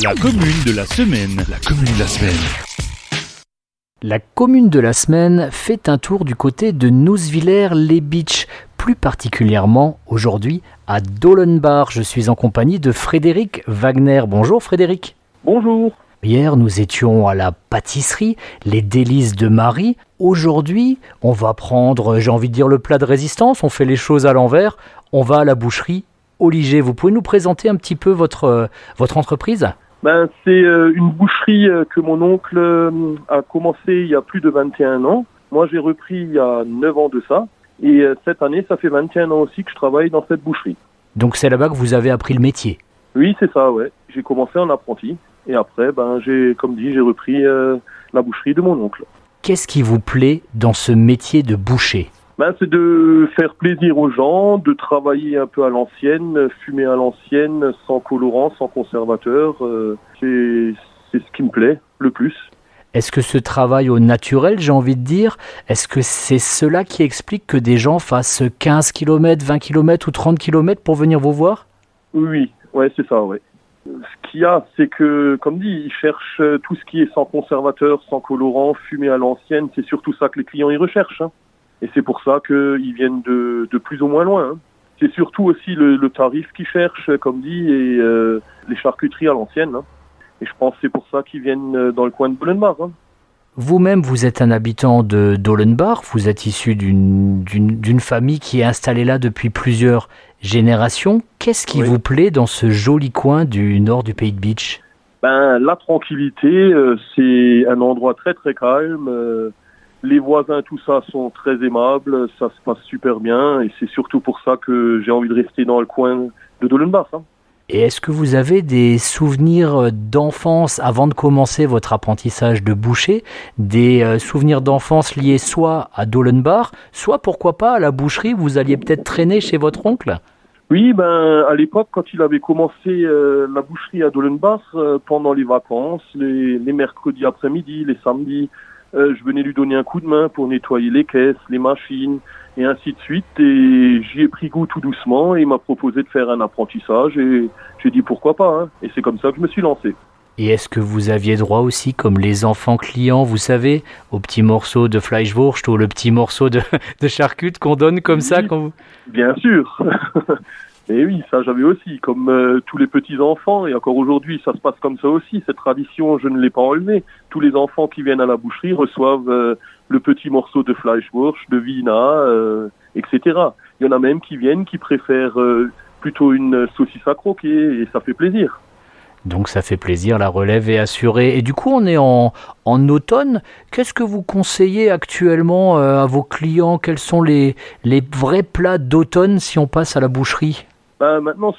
La commune de la semaine. La commune de la semaine. La commune de la semaine fait un tour du côté de Nouswiller-les-Bitches, plus particulièrement aujourd'hui à Dolenbach. Je suis en compagnie de Frédéric Wagner. Bonjour Frédéric. Bonjour. Hier, nous étions à la pâtisserie, les délices de Marie. Aujourd'hui, on va prendre, j'ai envie de dire, le plat de résistance. On fait les choses à l'envers. On va à la boucherie Oliger. Vous pouvez nous présenter un petit peu votre entreprise ? C'est une boucherie que mon oncle a commencé il y a plus de 21 ans. Moi, j'ai repris il y a 9 ans de ça. Et cette année, ça fait 21 ans aussi que je travaille dans cette boucherie. Donc c'est là-bas que vous avez appris le métier ? Oui, c'est ça, ouais. J'ai commencé en apprenti. Et après, j'ai repris la boucherie de mon oncle. Qu'est-ce qui vous plaît dans ce métier de boucher ? C'est de faire plaisir aux gens, de travailler un peu à l'ancienne, fumer à l'ancienne, sans colorant, sans conservateur. C'est ce qui me plaît le plus. Est-ce que ce travail au naturel, j'ai envie de dire, est-ce que c'est cela qui explique que des gens fassent 15 km, 20 km ou 30 km pour venir vous voir ? Oui, ouais, c'est ça, ouais. Ce qu'il y a, c'est que, comme dit, ils cherchent tout ce qui est sans conservateur, sans colorant, fumé à l'ancienne. C'est surtout ça que les clients y recherchent, hein. Et c'est pour ça qu'ils viennent de plus ou moins loin, hein. C'est surtout aussi le tarif qu'ils cherchent, comme dit, et les charcuteries à l'ancienne, hein. Et je pense que c'est pour ça qu'ils viennent dans le coin de Dolenbach, hein. Vous-même, vous êtes un habitant de Dolenbach, vous êtes issu d'une famille qui est installée là depuis plusieurs générations. Qu'est-ce qui vous plaît dans ce joli coin du nord du Pays de Bitche ? La tranquillité, c'est un endroit très très calme. Les voisins, tout ça, sont très aimables, ça se passe super bien. Et c'est surtout pour ça que j'ai envie de rester dans le coin de Dolenbach, hein. Et est-ce que vous avez des souvenirs d'enfance avant de commencer votre apprentissage de boucher, des souvenirs d'enfance liés soit à Dolenbach, soit pourquoi pas à la boucherie où vous alliez peut-être traîner chez votre oncle ? Oui, à l'époque, quand il avait commencé la boucherie à Dolenbach, pendant les vacances, les mercredis après-midi, les samedis, je venais lui donner un coup de main pour nettoyer les caisses, les machines, et ainsi de suite. Et j'y ai pris goût tout doucement et il m'a proposé de faire un apprentissage et j'ai dit pourquoi pas, hein. Et c'est comme ça que je me suis lancé. Et est-ce que vous aviez droit aussi, comme les enfants clients, vous savez, au petit morceau de Fleischwurst ou le petit morceau de charcute qu'on donne comme ça quand vous... Bien sûr. Et oui, ça j'avais aussi, comme tous les petits-enfants, et encore aujourd'hui ça se passe comme ça aussi, cette tradition je ne l'ai pas enlevée. Tous les enfants qui viennent à la boucherie reçoivent le petit morceau de Fleischwurst, de Wiener, etc. Il y en a même qui viennent, qui préfèrent plutôt une saucisse à croquer, et ça fait plaisir. Donc ça fait plaisir, la relève est assurée. Et du coup on est en automne, qu'est-ce que vous conseillez actuellement à vos clients ? Quels sont les vrais plats d'automne si on passe à la boucherie ? Maintenant,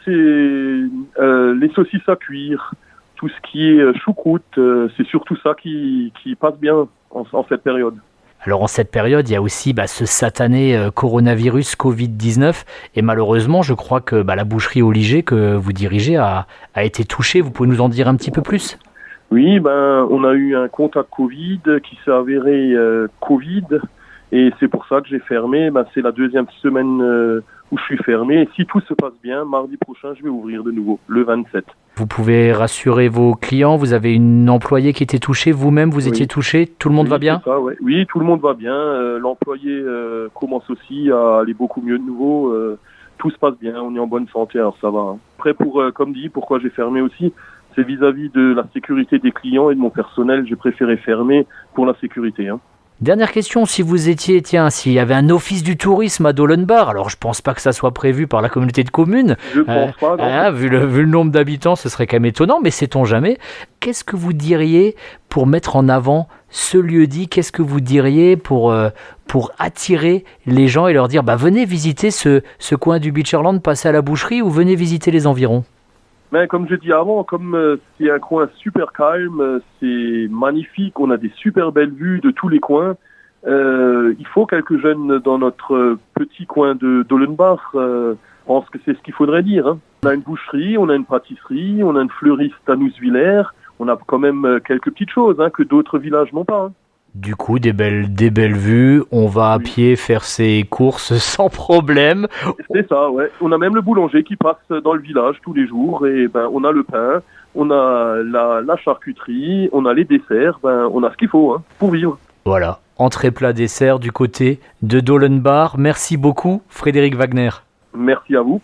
c'est les saucisses à cuire, tout ce qui est choucroute, c'est surtout ça qui passe bien en cette période. Alors en cette période, il y a aussi ce satané coronavirus Covid-19 et malheureusement, je crois que la boucherie Oliger que vous dirigez a été touchée. Vous pouvez nous en dire un petit peu plus ? Oui, on a eu un contact Covid qui s'est avéré Covid et c'est pour ça que j'ai fermé. C'est la deuxième semaine où je suis fermé. Et si tout se passe bien, mardi prochain, je vais ouvrir de nouveau, le 27. Vous pouvez rassurer vos clients, vous avez une employée qui était touchée, vous-même vous étiez touché, tout le monde va bien ? Ça, ouais. Oui, tout le monde va bien, l'employé commence aussi à aller beaucoup mieux de nouveau, tout se passe bien, on est en bonne santé, alors ça va, hein. Après, comme dit, pourquoi j'ai fermé aussi, c'est vis-à-vis de la sécurité des clients et de mon personnel, j'ai préféré fermer pour la sécurité, hein. Dernière question, si vous étiez, s'il y avait un office du tourisme à Dolenbach, alors je pense pas que ça soit prévu par la communauté de communes. Je pense pas, non. Vu le nombre d'habitants, ce serait quand même étonnant, mais sait-on jamais. Qu'est-ce que vous diriez pour mettre en avant ce lieu-dit ? Qu'est-ce que vous diriez pour attirer les gens et leur dire venez visiter ce coin du Beacherland, passez à la boucherie ou venez visiter les environs ? Mais comme je dis avant, comme c'est un coin super calme, c'est magnifique, on a des super belles vues de tous les coins. Il faut quelques jeunes dans notre petit coin de Dolenbach. Je pense que c'est ce qu'il faudrait dire, hein. On a une boucherie, on a une pâtisserie, on a une fleuriste à Nouswiller. On a quand même quelques petites choses que d'autres villages n'ont pas, hein. Du coup, des belles vues, on va à Oui. pied faire ses courses sans problème. C'est ça, ouais. On a même le boulanger qui passe dans le village tous les jours et ben on a le pain, on a la charcuterie, on a les desserts, ben on a ce qu'il faut pour vivre. Voilà, entrée plat dessert du côté de Dolenbar. Merci beaucoup Frédéric Wagner. Merci à vous.